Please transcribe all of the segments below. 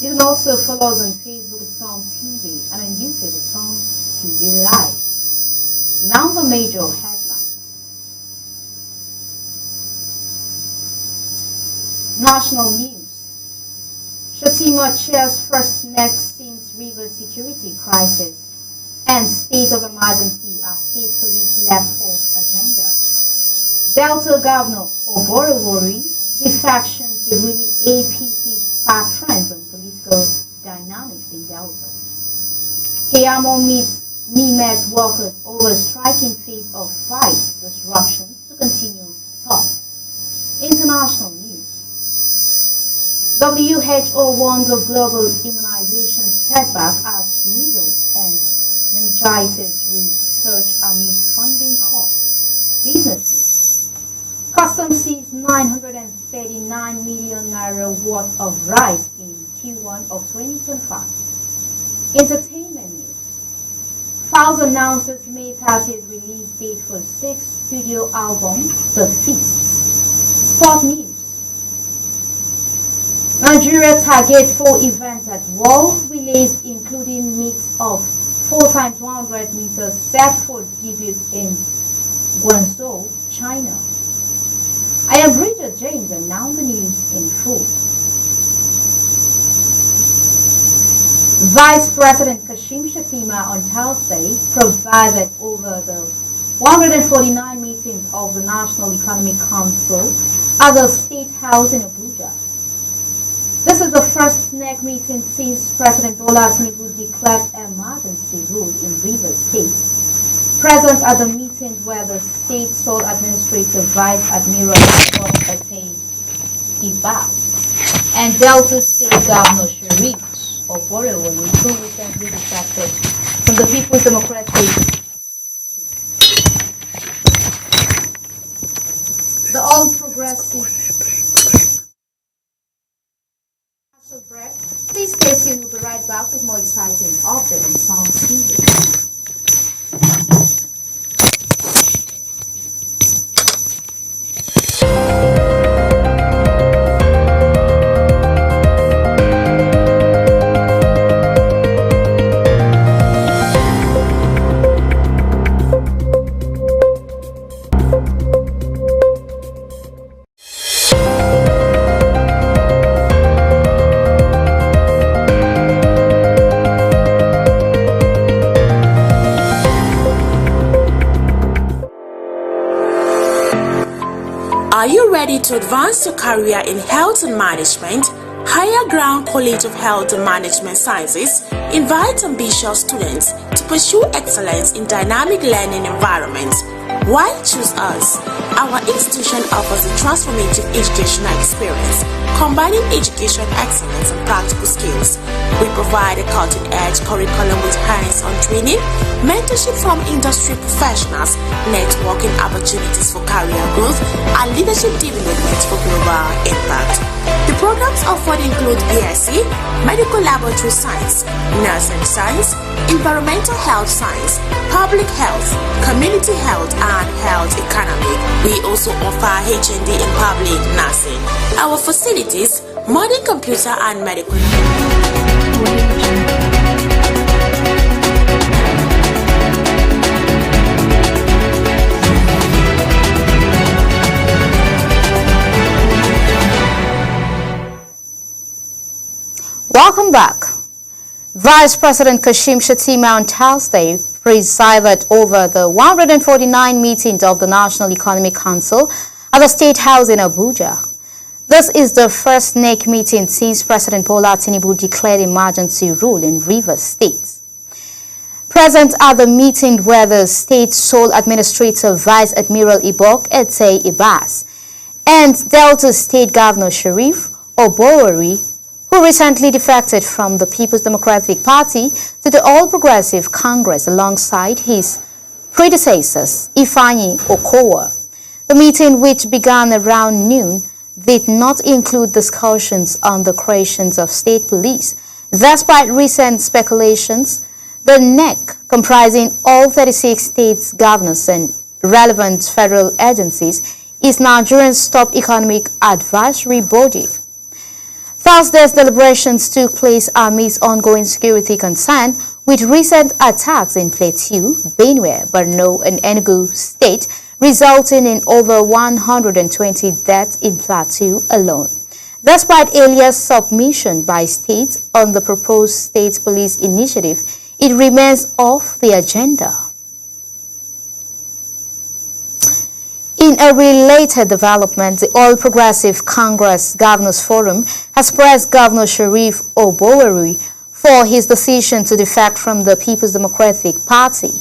You can also follow us on Facebook at Psalm TV and on YouTube at Psalm TV Live. Now the major headlines. National news. Shettima chairs first next since river security crisis and state of emergency as state police left off agenda. Delta Governor Oborowori defection to ruling APC spark trends on political dynamics in Delta. Keyamo meets NIMET workers over striking phase of fight disruption to continue talk. International news. WHO warns of global immunization setback as measles and meningitis research amid funding costs. Business news. Customs seized 939 million naira worth of rice in Q1 of 2025. Entertainment news. Falz announces May 30th release date for 6th studio album, The Feast. Sport news. Nigeria target 4 events at World Relays, including mix of 4x100 meters set for debut in Guangzhou, China. I am Bridget James and now the news in full. Vice President Kashim Shettima on Thursday presided over the 149 meetings of the National Economic Council at the State House in Abuja. This is the first NEC meeting since President Bola Tinubu declared emergency rule in Rivers State. Present at the meeting were the State Sole Administrator Vice Admiral Ete Ibas and Delta State Governor Sharif Oborowori, who recently defected from the People's Democratic. The All Progressive. Please stay tuned. We'll be right back with more exciting updates on Psalm TV. Are you ready to advance your career in health and management? Higher Ground College of Health and Management Sciences invites ambitious students to pursue excellence in dynamic learning environments. Why choose us? Our institution offers a transformative educational experience, combining education excellence and practical skills. We provide a cutting-edge curriculum with hands-on training, mentorship from industry professionals, networking opportunities for career growth, and leadership development for global impact. The programs offered include BSc, Medical Laboratory Science, Nursing Science, Environmental Health Science, Public Health, Community Health, and Health Economic. We also offer HND in Public Nursing. Our facilities, modern computer and medical. Welcome back. Vice President Kashim Shettima on Thursday presided over the 149 meetings of the National Economic Council at the State House in Abuja. This is the first NEC meeting since President Bola Tinubu declared emergency rule in Rivers State. Present at the meeting were the State Sole Administrator Vice Admiral Ibok Ete Ibas and Delta State Governor Sharif Oborowori, who recently defected from the People's Democratic Party to the All Progressive Congress alongside his predecessors, Ifeanyi Okowa. The meeting, which began around noon, did not include discussions on the creations of state police. Despite recent speculations, the NEC, comprising all 36 state governors and relevant federal agencies, is Nigeria's top economic advisory body. Thursday's deliberations took place amidst ongoing security concern with recent attacks in Plateau, Benue, Borno, and Enugu State, resulting in over 120 deaths in Plateau alone. Despite earlier submission by states on the proposed state police initiative, it remains off the agenda. In a related development, the All Progressive Congress Governors Forum has praised Governor Sheriff Oborevwori for his decision to defect from the People's Democratic Party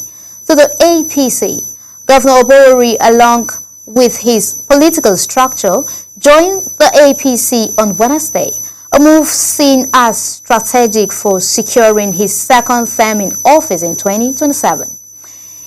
to the APC. Governor Oborevwori, along with his political structure, joined the APC on Wednesday, a move seen as strategic for securing his second term in office in 2027.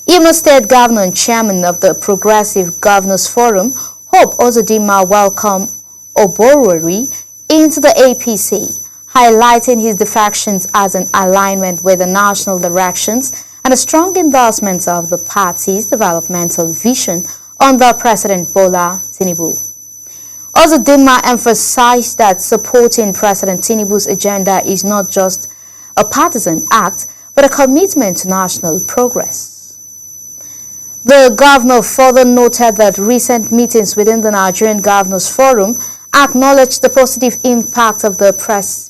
Imo State Governor and Chairman of the Progressive Governors Forum, Hope Uzodinma, welcomed Oborevwori into the APC, highlighting his defections as an alignment with the national directions and a strong endorsement of the party's developmental vision under President Bola Tinubu. Uzodinma emphasized that supporting President Tinubu's agenda is not just a partisan act, but a commitment to national progress. The governor further noted that recent meetings within the Nigerian Governors Forum acknowledged the positive impact of the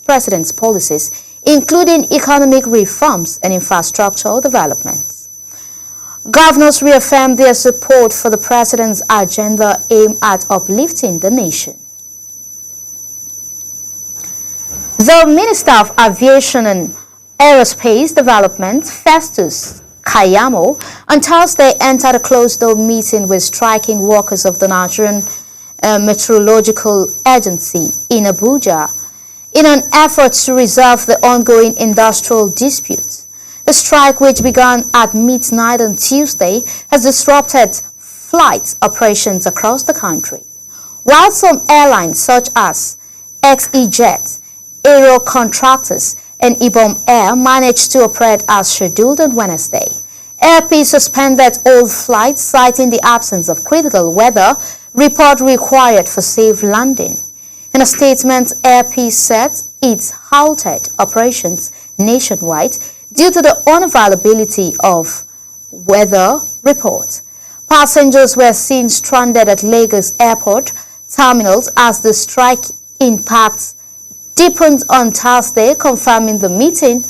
president's policies, including economic reforms and infrastructural developments. Governors reaffirmed their support for the president's agenda aimed at uplifting the nation. The Minister of Aviation and Aerospace Development, Festus Kayamo, on Thursday entered a closed-door meeting with striking workers of the Nigerian Meteorological Agency in Abuja in an effort to resolve the ongoing industrial disputes. The strike, which began at midnight on Tuesday, has disrupted flight operations across the country. While some airlines such as XEJet, Aero Contractors, and Ibom Air managed to operate as scheduled on Wednesday, Airpeace suspended all flights, citing the absence of critical weather report required for safe landing. In a statement, Airpeace said it halted operations nationwide due to the unavailability of weather reports. Passengers were seen stranded at Lagos Airport terminals as the strike impacts deepened on Thursday, confirming the meeting.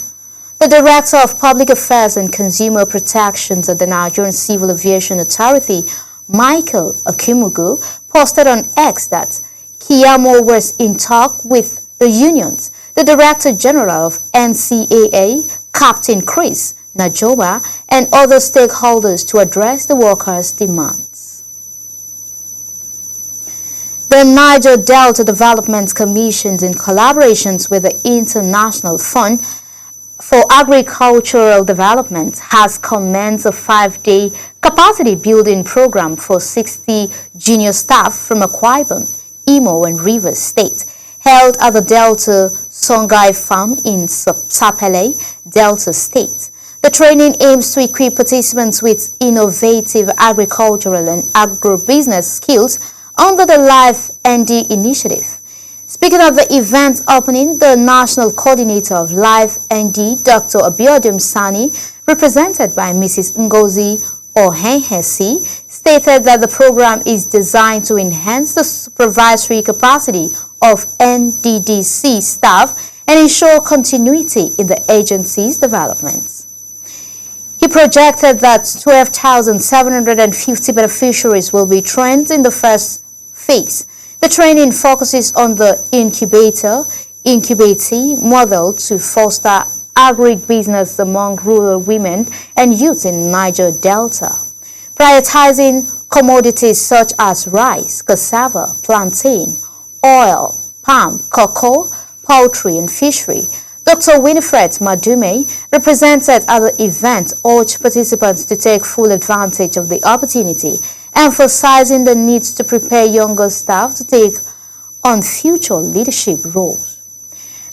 The Director of Public Affairs and Consumer Protections at the Nigerian Civil Aviation Authority, Michael Okumugu, posted on X that Kayamo was in talk with the unions, the Director General of NCAA, Captain Chris Najoba, and other stakeholders to address the workers' demands. The Niger Delta Development Commission, in collaborations with the International Fund for Agricultural Development, has commenced a 5-day capacity building program for 60 junior staff from Akwa Ibom, Imo, and Rivers State, held at the Delta Songhai Farm in Sapele, Delta State. The training aims to equip participants with innovative agricultural and agribusiness skills under the Life ND initiative. Speaking of the event opening, the National Coordinator of Life ND, Dr. Abiodun Sani, represented by Mrs. Ngozi Ohenhesi, stated that the program is designed to enhance the supervisory capacity of NDDC staff and ensure continuity in the agency's development. He projected that 12,750 beneficiaries will be trained in the first phase. The training focuses on the incubatee model to foster agribusiness among rural women and youth in Niger Delta, prioritizing commodities such as rice, cassava, plantain, oil, palm, cocoa, poultry, and fishery. Dr. Winifred Madume, represented at the event, urged participants to take full advantage of the opportunity, emphasizing the need to prepare younger staff to take on future leadership roles.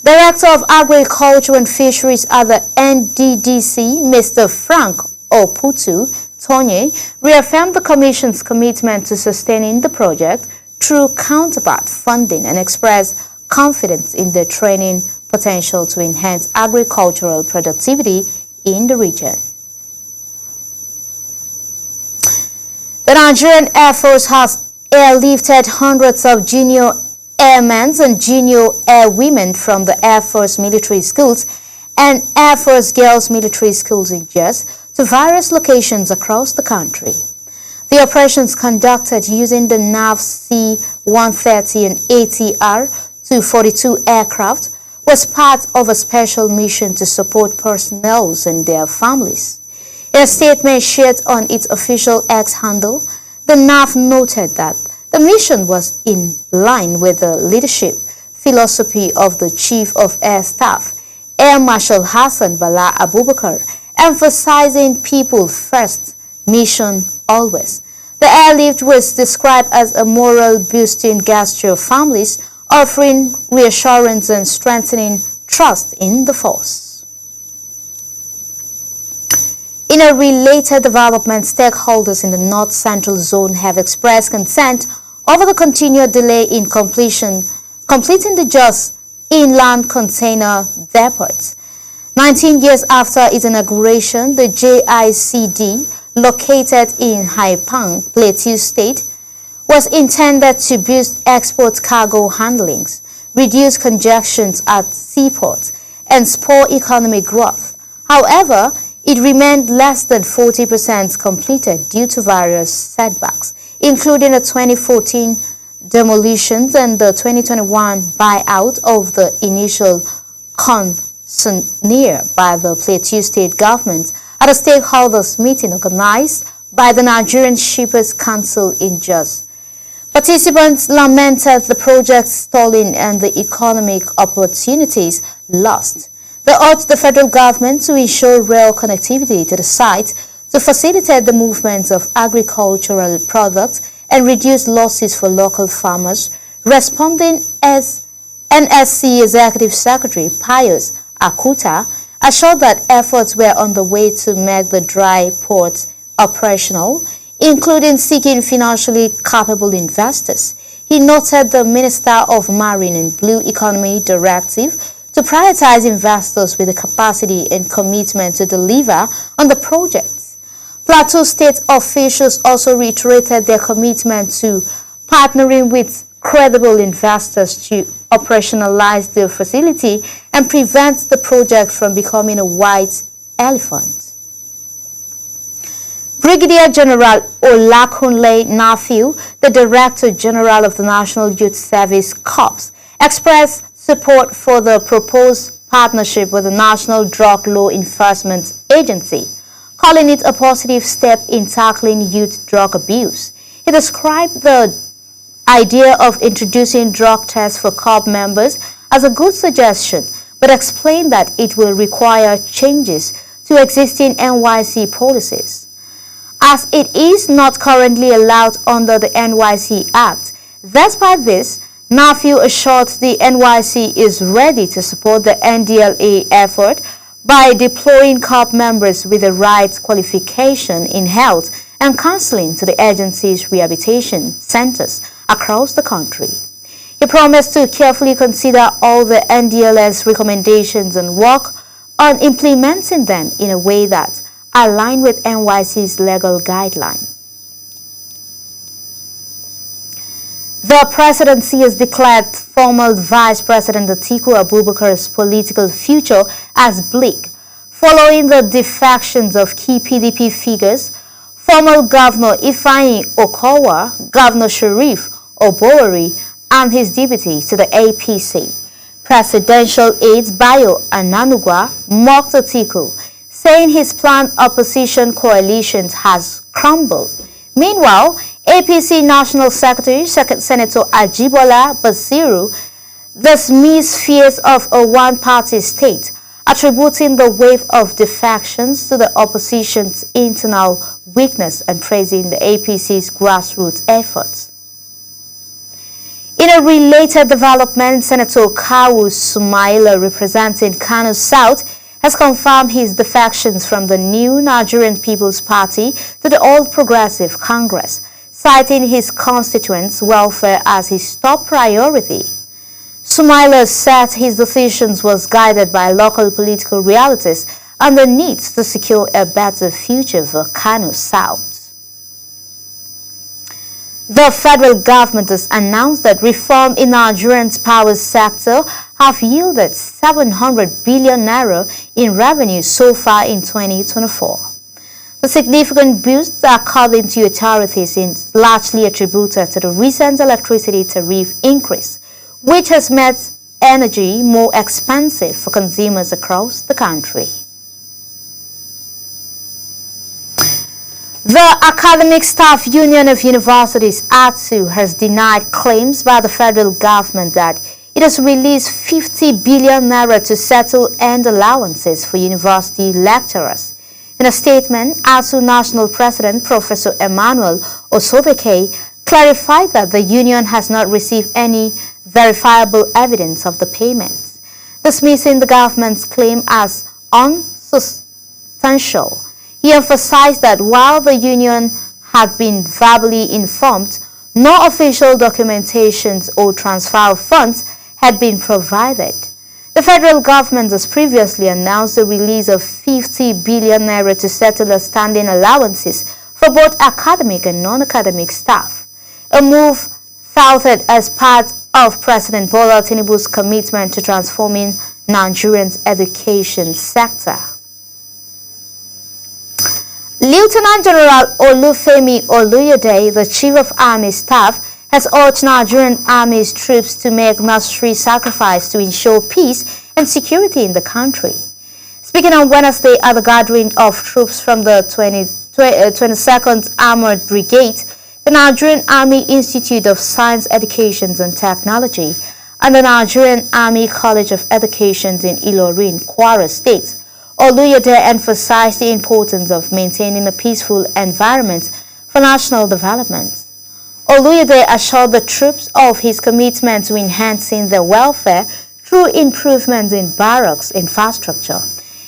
Director of Agriculture and Fisheries at the NDDC, Mr. Frank Oputu Tonye, reaffirmed the Commission's commitment to sustaining the project through counterpart funding and expressed confidence in their training potential to enhance agricultural productivity in the region. The Nigerian Air Force has airlifted hundreds of junior airmen and junior airwomen from the Air Force military schools and Air Force Girls military schools in Jos to various locations across the country. The operations conducted using the NAV C-130 and ATR-242 aircraft was part of a special mission to support personnel and their families. In a statement shared on its official X handle, the NAV noted that the mission was in line with the leadership philosophy of the Chief of Air Staff, Air Marshal Hassan Bala Abubakar, emphasizing people first, mission always. The airlift was described as a morale-boosting gesture of families, offering reassurance and strengthening trust in the force. In a related development, stakeholders in the North Central Zone have expressed concern over the continued delay in completing the Jos Inland Container Depot. 19 years after its inauguration, the JICD, located in Haipang, Plateau State, was intended to boost export cargo handlings, reduce congestions at seaports, and spur economic growth. However, it remained less than 40% completed due to various setbacks, including the 2014 demolitions and the 2021 buyout of the initial concessionaire by the Plateau State government at a stakeholders meeting organized by the Nigerian Shippers Council in Jos. Participants lamented the project's stalling and the economic opportunities lost. They urged the federal government to ensure rail connectivity to the site to facilitate the movement of agricultural products and reduce losses for local farmers, responding as NSC Executive Secretary Pius Akuta assured that efforts were on the way to make the dry ports operational, including seeking financially capable investors. He noted the Minister of Marine and Blue Economy directive to prioritize investors with the capacity and commitment to deliver on the projects. Plateau State officials also reiterated their commitment to partnering with credible investors to operationalize the facility and prevent the project from becoming a white elephant. Brigadier General Olakunle Nafiu, the Director General of the National Youth Service Corps, expressed support for the proposed partnership with the National Drug Law Enforcement Agency, calling it a positive step in tackling youth drug abuse. He described the idea of introducing drug tests for corps members as a good suggestion, but explained that it will require changes to existing NYC policies, as it is not currently allowed under the NYC Act. Despite this, Nafiu assured the NYC is ready to support the NDLA effort by deploying corps members with the right qualification in health and counseling to the agency's rehabilitation centers across the country. He promised to carefully consider all the NDLS recommendations and work on implementing them in a way that align with NYC's legal guidelines. The presidency has declared former Vice President Atiku Abubakar's political future as bleak, following the defections of key PDP figures, former Governor Ifeanyi Okowa, Governor Sharif Oborori, and his deputy to the APC. Presidential aides Bayo Ananugwa mocked Atiku, saying his planned opposition coalition has crumbled. Meanwhile, APC National Secretary Senator Ajibola Basiru dismissed fears of a one-party state, attributing the wave of defections to the opposition's internal weakness and praising the APC's grassroots efforts. In a related development, Senator Kawu Sumaila, representing Kano South, has confirmed his defections from the new Nigerian People's Party to the All Progressive Congress, citing his constituents' welfare as his top priority. Sumaila said his decisions was guided by local political realities and the need to secure a better future for Kano South. The federal government has announced that reform in Nigeria's power sector have yielded 700 billion naira in revenue so far in 2024. The significant boost, according to authorities, is largely attributed to the recent electricity tariff increase, which has made energy more expensive for consumers across the country. The Academic Staff Union of Universities, ASUU, has denied claims by the federal government that it has released 50 billion naira to settle end allowances for university lecturers. In a statement, ASUU National President Professor Emmanuel Osoveke clarified that the union has not received any verifiable evidence of the payments, dismissing the government's claim as unsubstantial. He emphasized that while the union had been verbally informed, no official documentations or transfer of funds had been provided. The federal government has previously announced the release of 50 billion naira to settle outstanding allowances for both academic and non-academic staff, a move touted as part of President Bola Tinubu's commitment to transforming Nigeria's education sector. Lieutenant General Olufemi Oluyede, the Chief of Army Staff, has urged Nigerian Army's troops to make necessary sacrifice to ensure peace and security in the country. Speaking on Wednesday at the gathering of troops from the 22nd Armored Brigade, the Nigerian Army Institute of Science, Education and Technology, and the Nigerian Army College of Education in Ilorin, Kwara State, Oluyede emphasized the importance of maintaining a peaceful environment for national development. Oluyede assured the troops of his commitment to enhancing their welfare through improvements in barracks infrastructure,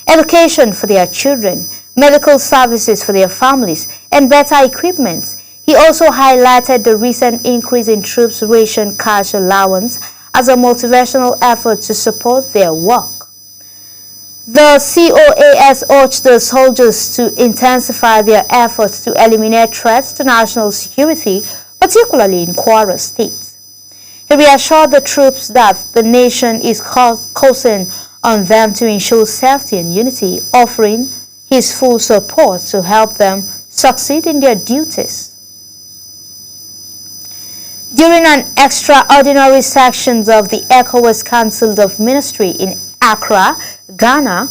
education for their children, medical services for their families, and better equipment. He also highlighted the recent increase in troops' ration cash allowance as a motivational effort to support their work. The COAS urged the soldiers to intensify their efforts to eliminate threats to national security, particularly in Kwara State. He reassured the troops that the nation is calling on them to ensure safety and unity, offering his full support to help them succeed in their duties. During an extraordinary session of the ECOWAS Council of Ministry in Accra, Ghana,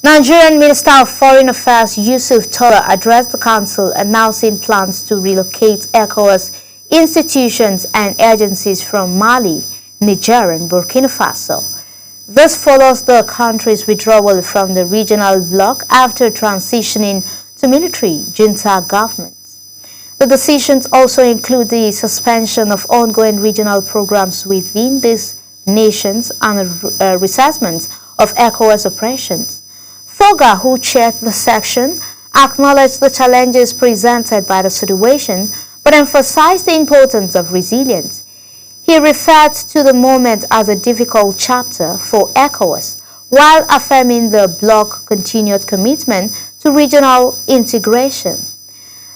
Nigerian Minister of Foreign Affairs Yusuf Tola addressed the council announcing plans to relocate ECOWAS institutions and agencies from Mali, Niger and Burkina Faso. This follows the country's withdrawal from the regional bloc after transitioning to military junta governments. The decisions also include the suspension of ongoing regional programs within these nations and reassessment of ECOWAS operations. Thoga, who chaired the section, acknowledged the challenges presented by the situation but emphasized the importance of resilience. He referred to the moment as a difficult chapter for ECOWAS, while affirming the bloc's continued commitment to regional integration.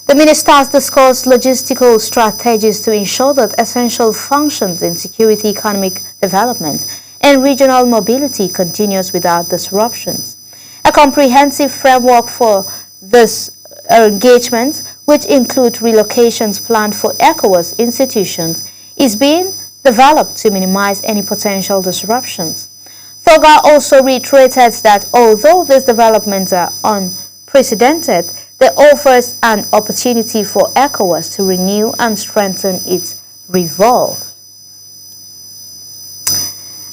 The ministers discussed logistical strategies to ensure that essential functions in security, economic development, and regional mobility continues without disruptions. A comprehensive framework for this engagement, which include relocations planned for ECOWAS institutions, is being developed to minimize any potential disruptions. Thoga also reiterated that although these developments are unprecedented, they offers an opportunity for ECOWAS to renew and strengthen its resolve.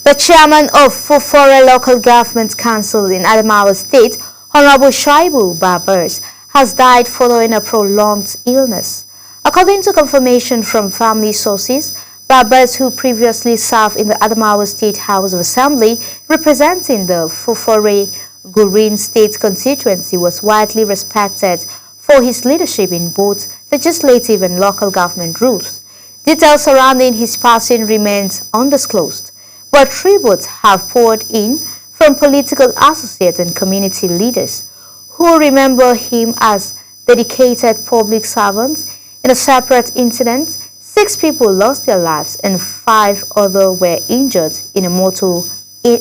The chairman of Fufore Local Government Council in Adamawa State, Honorable Shaibu Babers, has died following a prolonged illness. According to confirmation from family sources, Babers, who previously served in the Adamawa State House of Assembly representing the Fufore Gurin State constituency, was widely respected for his leadership in both legislative and local government roles. Details surrounding his passing remains undisclosed, but tributes have poured in from political associates and community leaders who remember him as dedicated public servant. In a separate incident, 6 people lost their lives and 5 others were injured in a motor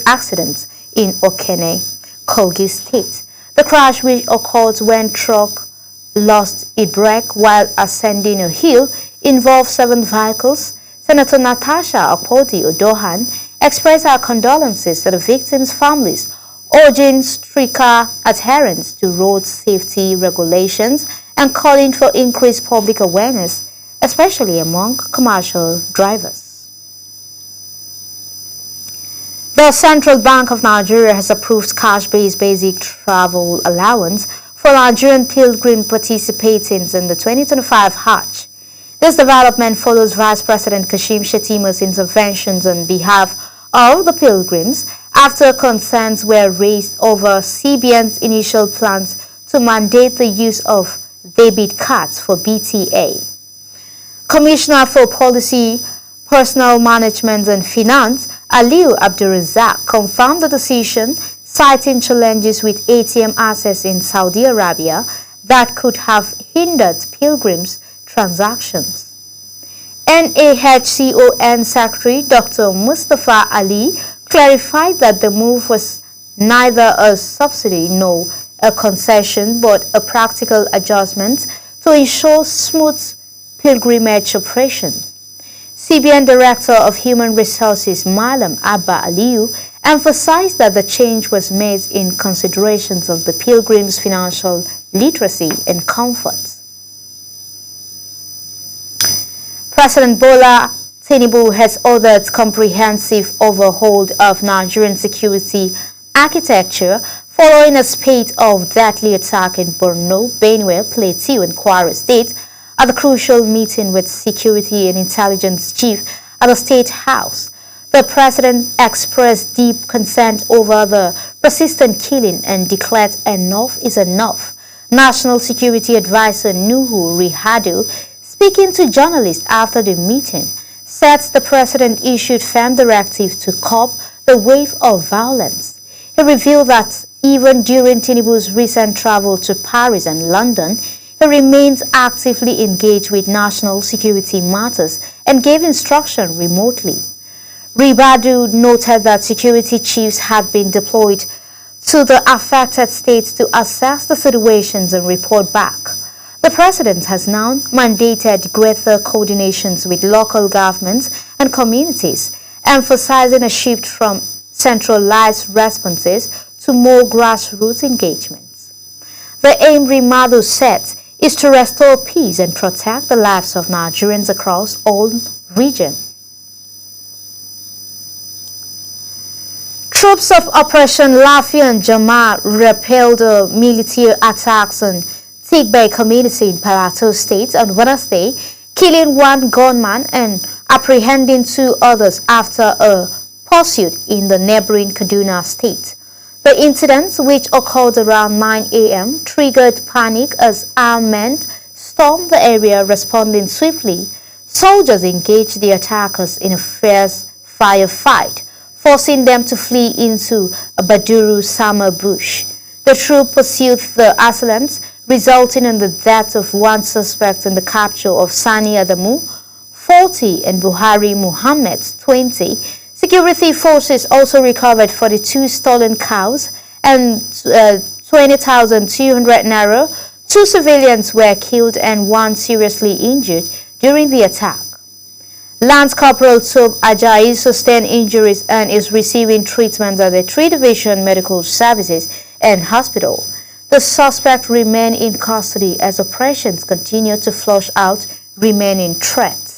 accident in Okene, Kogi State. The crash, which occurred when truck lost its brake while ascending a hill, involved 7 vehicles. Senator Natasha Akpoti-Odohan expressed her condolences to the victims' families, urging stricter adherence to road safety regulations and calling for increased public awareness, especially among commercial drivers. The Central Bank of Nigeria has approved cash-based basic travel allowance for Nigerian pilgrims participating in the 2025 Hajj. This development follows Vice President Kashim Shettima's interventions on behalf of the pilgrims after concerns were raised over CBN's initial plans to mandate the use of debit cards for BTA. Commissioner for Policy, Personnel Management and Finance, Aliu Abdulrazak, confirmed the decision, citing challenges with ATM access in Saudi Arabia that could have hindered pilgrims' transactions. NAHCON Secretary Dr. Mustafa Ali clarified that the move was neither a subsidy nor a concession but a practical adjustment to ensure smooth pilgrimage operation. CBN Director of Human Resources Malam Abba Aliyu emphasized that the change was made in considerations of the pilgrims' financial literacy and comfort. President Bola Tinubu has ordered comprehensive overhaul of Nigerian security architecture following a spate of deadly attacks in Borno, Benue, Plateau and Kwara State at the crucial meeting with Security and Intelligence Chief at the State House. The President expressed deep concern over the persistent killing and declared enough is enough. National Security Advisor Nuhu Rihadu, speaking to journalists after the meeting, said the President issued firm directive to curb the wave of violence. He revealed that even during Tinubu's recent travel to Paris and London, he remains actively engaged with national security matters and gave instruction remotely. Ribadu noted that security chiefs had been deployed to the affected states to assess the situations and report back. The President has now mandated greater coordinations with local governments and communities, emphasizing a shift from centralized responses to more grassroots engagements. The aim, Rimadu said, is to restore peace and protect the lives of Nigerians across all regions. Troops of Operation Lafiya Jama repelled the military attacks on Tigbe community in Plateau State on Wednesday, killing 1 gunman and apprehending 2 others after a pursuit in the neighboring Kaduna State. The incident, which occurred around 9 a.m., triggered panic as armed men stormed the area. Responding swiftly, soldiers engaged the attackers in a fierce firefight, forcing them to flee into a Baduru summer bush. The troop pursued the assailants, resulting in the death of 1 suspect and the capture of Sani Adamu, 40, and Buhari Muhammad, 20. Security forces also recovered 42 stolen cows and 20,200 naira. 2 civilians were killed and 1 seriously injured during the attack. Lance Corporal Tob Ajayi sustained injuries and is receiving treatment at the 3 Division Medical Services and Hospital. The suspect remained in custody as operations continue to flush out remaining threats.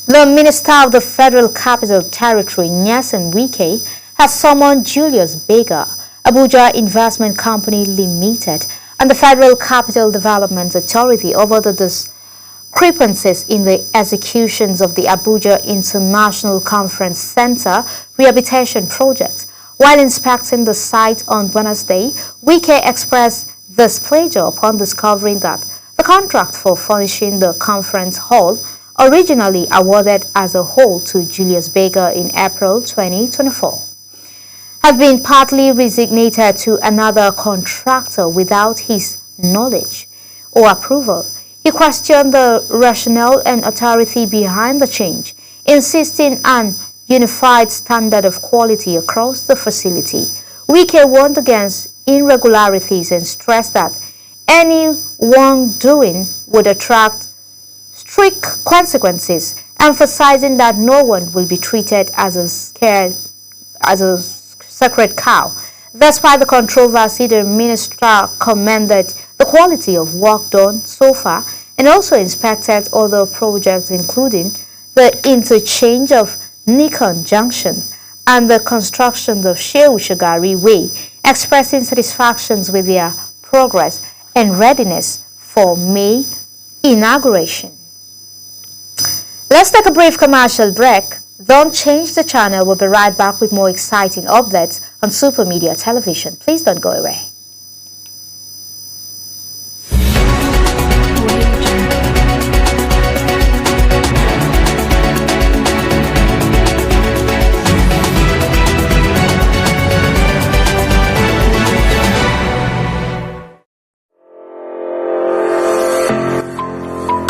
The Minister of the Federal Capital Territory, Nyesom Wike, has summoned Julius Berger, Abuja Investment Company Limited, and the Federal Capital Development Authority over the discrepancies in the executions of the Abuja International Conference Center rehabilitation project. While inspecting the site on Wednesday, Wike expressed displeasure upon discovering that the contract for furnishing the conference hall originally awarded as a whole to Julius Berger in April 2024, have been partly resignated to another contractor without his knowledge or approval. He questioned the rationale and authority behind the change, insisting on unified standard of quality across the facility. Wike warned against irregularities and stressed that any wrongdoing would attract strict consequences, emphasizing that no one will be treated as a sacred cow. Despite the controversy, the minister commended the quality of work done so far and also inspected other projects, including the interchange of Nikon Junction and the construction of Shehu Shagari Way, expressing satisfactions with their progress and readiness for May inauguration. Let's take a brief commercial break. Don't change the channel. We'll be right back with more exciting updates on Super Media Television. Please don't go away.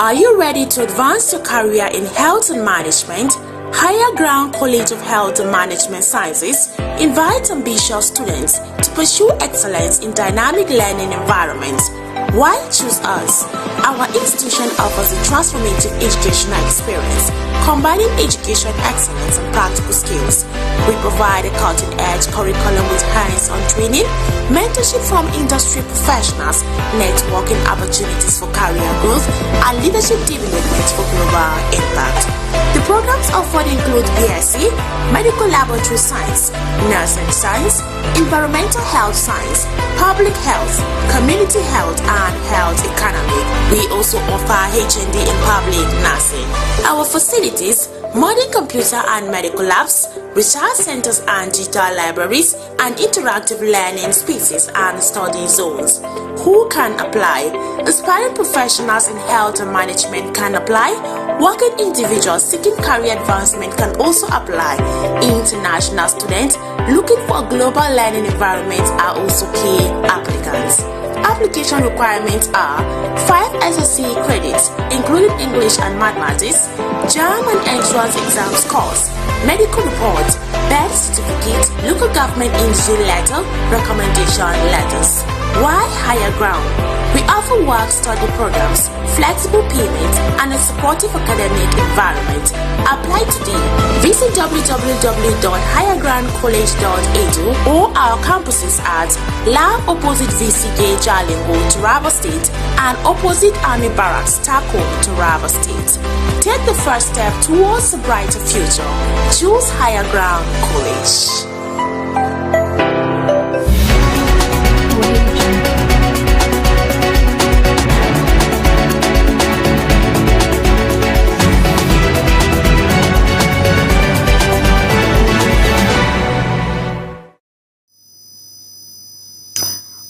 Are you ready to advance your career in health and management? Higher Ground College of Health and Management Sciences invites ambitious students to pursue excellence in dynamic learning environments. Why choose us? Our institution offers a transformative educational experience, combining education excellence and practical skills. We provide a cutting-edge curriculum with hands-on training, mentorship from industry professionals, networking opportunities for career growth, and leadership development for global impact. The programs offered include BSc, Medical Laboratory Science, Nursing Science, Environmental Health Science, Public Health, Community Health, and Health Economy. We also offer HND in Public Nursing. Our facilities: modern computer and medical labs, research centers and digital libraries, and interactive learning spaces and study zones. Who can apply? Aspiring professionals in health and management can apply. Working individuals seeking career advancement can also apply. International students looking for a global learning environment are also key applicants. Application requirements are 5 SSC credits, including English and Mathematics, German entrance exam scores, medical report, birth certificate, local government industry letter, recommendation letters. Why Higher Ground? We offer work-study programs, flexible payment, and a supportive academic environment. Apply today. Visit www.highergroundcollege.edu or our campuses at Lab opposite VCA Jalingo, Taraba State, and opposite Army Barracks, Tako, Taraba State. Take the first step towards a brighter future. Choose Higher Ground College.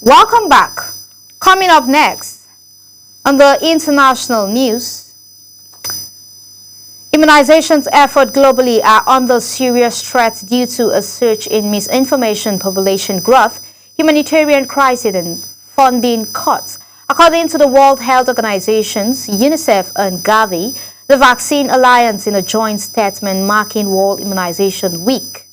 Welcome back. Coming up next on the international news, immunizations efforts globally are under serious threat due to a surge in misinformation, population growth, humanitarian crisis, and funding cuts. According to the World Health Organizations, UNICEF and Gavi, the Vaccine Alliance, in a joint statement marking World Immunization Week,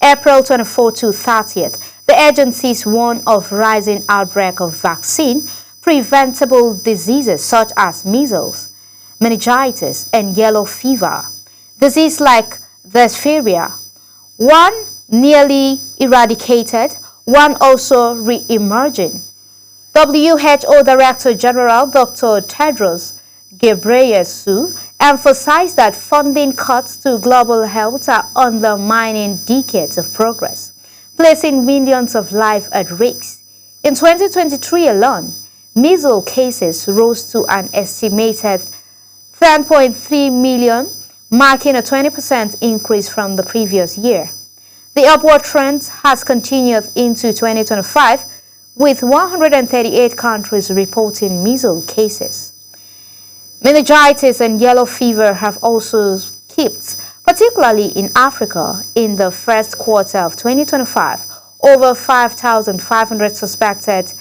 April 24 to 30th, the agencies warn of rising outbreak of vaccine-preventable diseases such as measles, meningitis, and yellow fever. Disease like diphtheria, one nearly eradicated, one also re-emerging. WHO Director General Dr. Tedros Ghebreyesus emphasized that funding cuts to global health are undermining decades of progress, placing millions of lives at risk. In 2023 alone, measles cases rose to an estimated 10.3 million, marking a 20% increase from the previous year. The upward trend has continued into 2025, with 138 countries reporting measles cases. Meningitis and yellow fever have also peaked, particularly in Africa. In the first quarter of 2025, over 5,500 suspected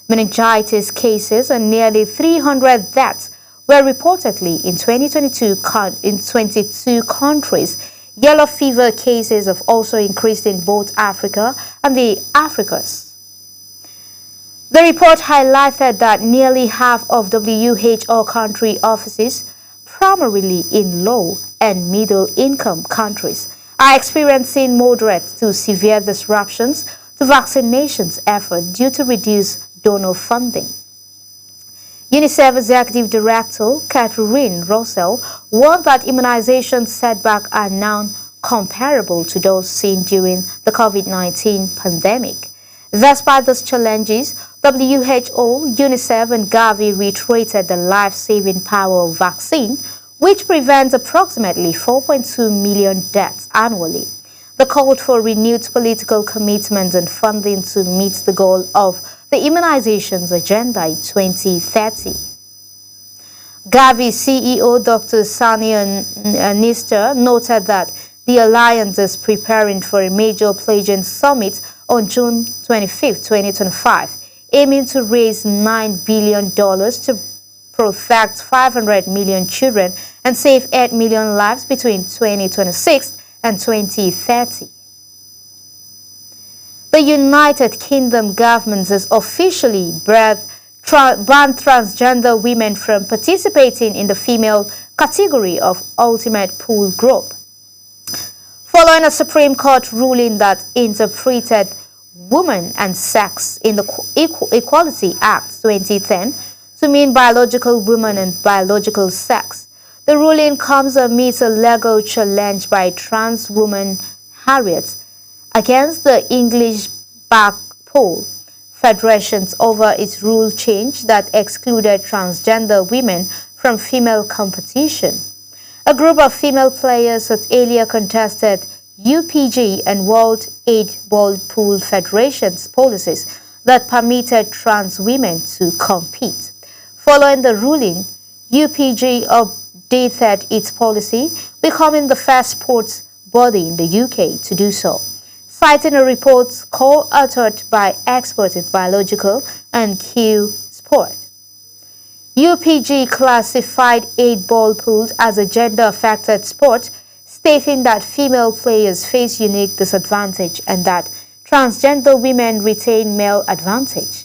meningitis cases and nearly 300 deaths were reportedly in 2022 in 22 countries. Yellow fever cases have also increased in both Africa and the Africas. The report highlighted that nearly half of WHO country offices, primarily in low and middle-income countries, are experiencing moderate to severe disruptions to vaccinations effort due to reduced donor funding. UNICEF Executive Director Catherine Russell warned that immunization setbacks are now comparable to those seen during the COVID-19 pandemic. Despite these challenges, WHO, UNICEF, and Gavi reiterated the life-saving power of vaccine, which prevents approximately 4.2 million deaths annually. They called for renewed political commitment and funding to meet the goal of the immunizations agenda in 2030. Gavi CEO Dr. Sania Nistor noted that the alliance is preparing for a major pledging summit on June 25, 2025, aiming to raise $9 billion to protect 500 million children and save 8 million lives between 2026 and 2030. The United Kingdom government has officially banned transgender women from participating in the female category of Ultimate Pool Group, following a Supreme Court ruling that interpreted woman and sex in the Equality Act 2010 to mean biological woman and biological sex. The ruling comes amidst a legal challenge by trans woman Harriet against the English Basketball Federations over its rule change that excluded transgender women from female competition. A group of female players had earlier contested UPG and World 8 Ball Pool Federation's policies that permitted trans women to compete. Following the ruling, UPG updated its policy, becoming the first sports body in the UK to do so, citing a report co-authored by experts in biological and Q sport. UPG classified 8-ball pool as a gender-affected sport, stating that female players face unique disadvantage and that transgender women retain male advantage.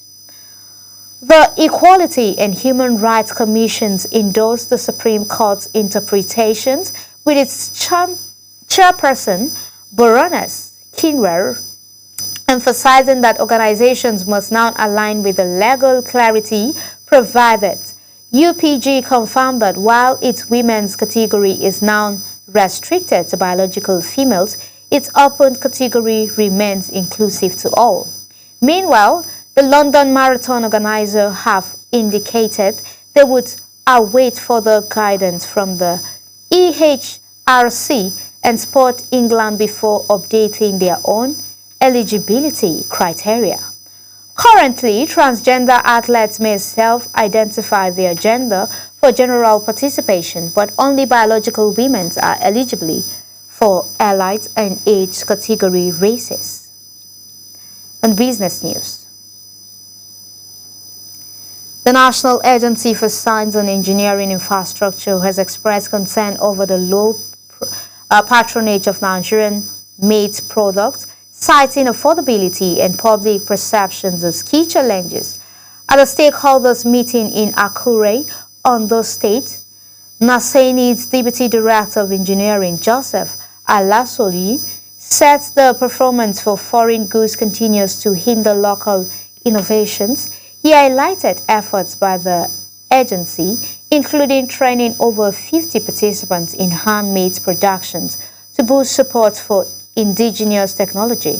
The Equality and Human Rights Commissions endorsed the Supreme Court's interpretations, with its chairperson, Baroness Kinwer, emphasizing that organizations must now align with the legal clarity provided. UPG confirmed that while its women's category is now restricted to biological females, its open category remains inclusive to all. Meanwhile, the London Marathon organizer have indicated they would await further guidance from the EHRC and Sport England before updating their own eligibility criteria. Currently, transgender athletes may self-identify their gender for general participation, but only biological women are eligible for elite and age category races. And business news. The National Agency for Science and Engineering Infrastructure has expressed concern over the low patronage of Nigerian-made products, citing affordability and public perceptions as key challenges. At a stakeholders meeting in Akure, Ondo State, Naseni's Deputy Director of Engineering, Joseph Alasoli, said the performance for foreign goods continues to hinder local innovations. He highlighted efforts by the agency, including training over 50 participants in handmade productions to boost support for indigenous technology.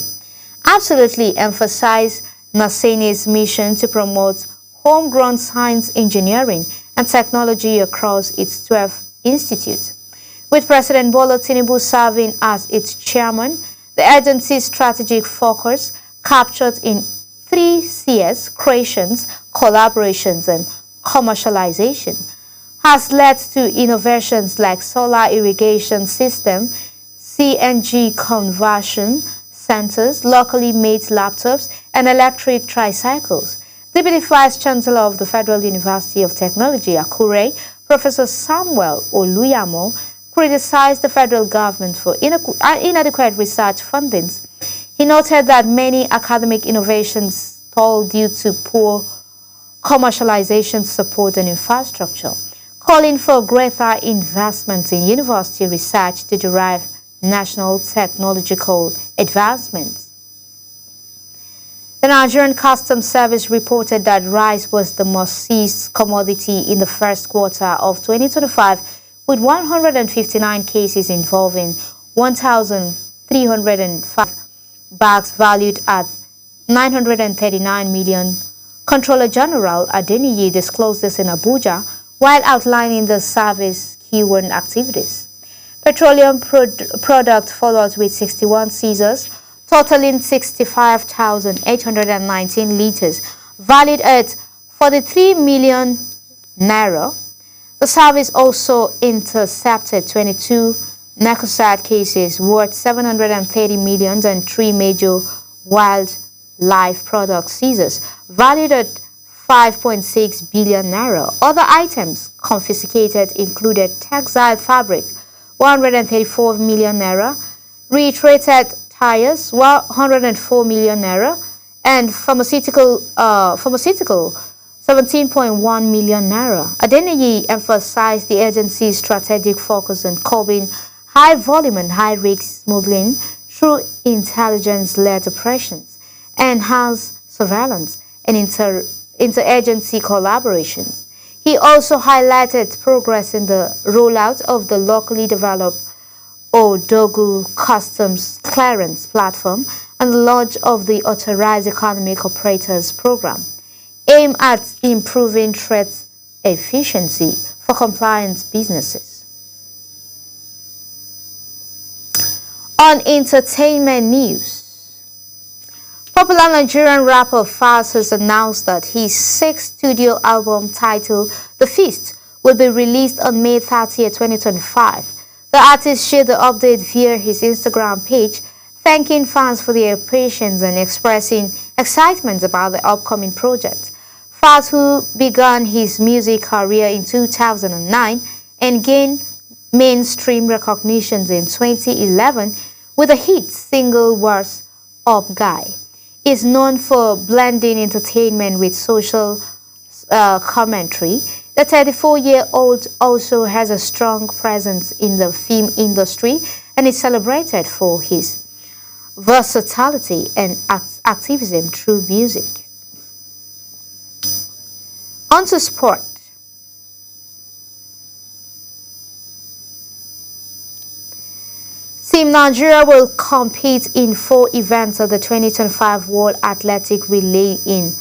Absolutely emphasized Naseni's mission to promote homegrown science, engineering, and technology across its 12 institutes. With President Bola Tinubu serving as its chairman, the agency's strategic focus captured in 3 Cs: creations, collaborations, and commercialization. has led to innovations like solar irrigation system, CNG conversion centers, locally made laptops, and electric tricycles. Deputy Vice Chancellor of the Federal University of Technology, Akure, Professor Samuel Oluyamo, criticized the federal government for inadequate research fundings. He noted that many academic innovations stall due to poor commercialization support and infrastructure, calling for greater investment in university research to derive national technological advancements. The Nigerian Customs Service reported that rice was the most seized commodity in the first quarter of 2025, with 159 cases involving 1,305 bags valued at 939 million. Controller General Adeniyi disclosed this in Abuja while outlining the service Q1 activities. Petroleum product followed with 61 seizures, totaling 65,819 liters, valued at 43 million naira. The service also intercepted 22 narcotic cases worth 730 million and 3 major wildlife product seizures, valued at 5.6 billion naira. Other items confiscated included textile fabric, 134 million naira, reiterated tires, 104 million naira, and pharmaceutical 17.1 million naira. Adeniyi emphasized the agency's strategic focus on curbing high volume and high risk smuggling through intelligence-led operations, enhanced surveillance, and interagency collaborations. He also highlighted progress in the rollout of the locally developed Odogu Customs Clearance Platform and the launch of the Authorized Economic Operators Program, aimed at improving trade efficiency for compliance businesses. On entertainment news, popular Nigerian rapper Falz has announced that his sixth studio album titled The Feast will be released on May 30, 2025. The artist shared the update via his Instagram page, thanking fans for their patience and expressing excitement about the upcoming project. Falz, who began his music career in 2009 and gained mainstream recognition in 2011 with the hit single What's Up Guy, is known for blending entertainment with social commentary. The 34-year-old also has a strong presence in the film industry and is celebrated for his versatility and activism through music. On to sport. Team Nigeria will compete in 4 events of the 2025 World Athletic Relay in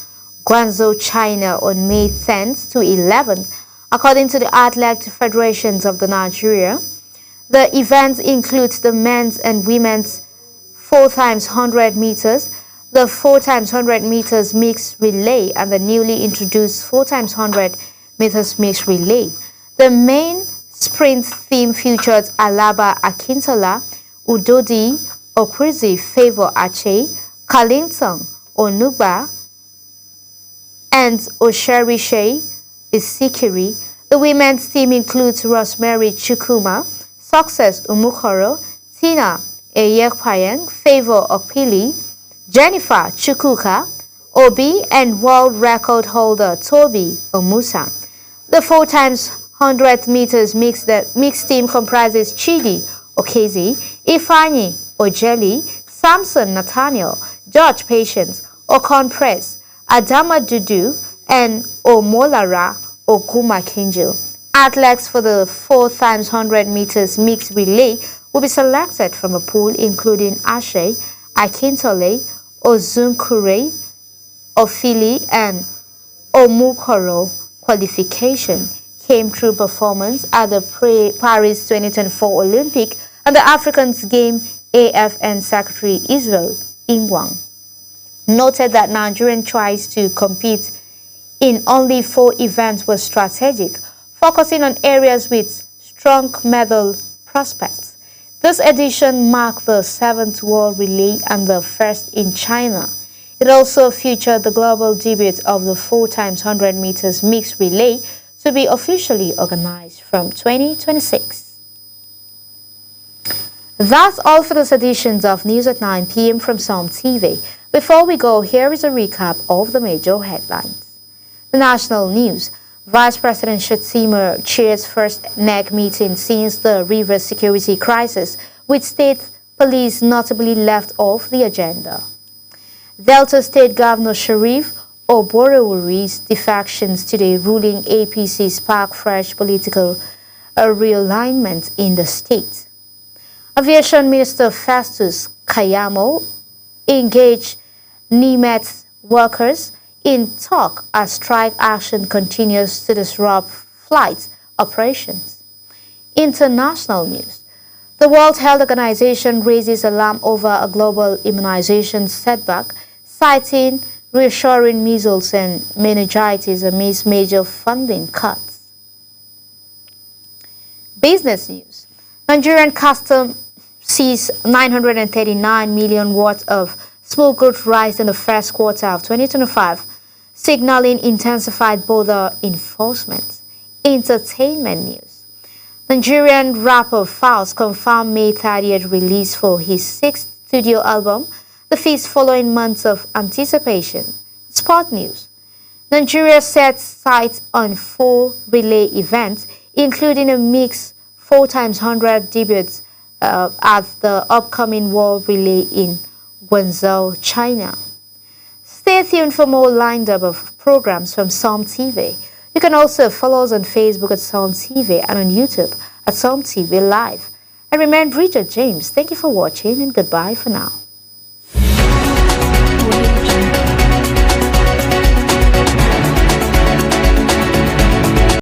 Guangzhou, China on May 10th to 11th, according to the Athletic Federations of the Nigeria. The events include the men's and women's 4x100 meters, the 4x100 meters mixed relay, and the newly introduced 4x100 meters mixed relay. The main sprint theme featured Alaba Akintola, Udodi Okrizi Favor Ache, Carlington Onugba, and Osherishe Isikiri. The women's team includes Rosemary Chukuma, Success Umukoro, Tina Eyekpayeng, Favor Okpili, Jennifer Chukuka, Obi, and world record holder Toby Omusa. The 4x100 meters mixed team comprises Chidi Okezi, Ifeanyi Ojeli, Samson Nathaniel, George Patience, Okon Press, Adama Dudu, and Omolara Okumakinjo. Athletes for the 4x100 meters mixed relay will be selected from a pool including Ashe, Akintole, Ozunkure, Ofili, and Omukoro. Qualification came through performance at the Paris 2024 Olympic and the African Games AFN Secretary Israel Ingwang noted that Nigerian choice to compete in only 4 events was strategic, focusing on areas with strong medal prospects. This edition marked the 7th World Relay and the first in China. It also featured the global debut of the 4x100 meters mixed relay to be officially organized from 2026. That's all for this edition of News at 9 p.m. from Psalm TV. Before we go, here is a recap of the major headlines. The national news. Vice President Shettima chairs first NEC meeting since the Rivers security crisis, with state police notably left off the agenda. Delta State Governor Sharif Oborowori's defections today, ruling APC spark fresh political realignment in the state. Aviation Minister Festus Kayamo engaged NIMET workers in talk as strike action continues to disrupt flight operations. International news. The World Health Organization raises alarm over a global immunization setback, citing reassuring measles and meningitis amidst major funding cuts. Business news. Nigerian Customs seized 939 million worth of smuggled rice in the first quarter of 2025, signaling intensified border enforcement. Entertainment news. Nigerian rapper Falz confirmed May 30th release for his 6th studio album, the feast following months of anticipation. Sport news. Nigeria sets sights on 4 relay events, including a mixed 4x100 debut at the upcoming World Relay in Guangzhou, China. Stay tuned for more lined up of programs from Psalm TV. You can also follow us on Facebook at Psalm TV and on YouTube at Psalm TV Live. I remain Bridget James. Thank you for watching and goodbye for now.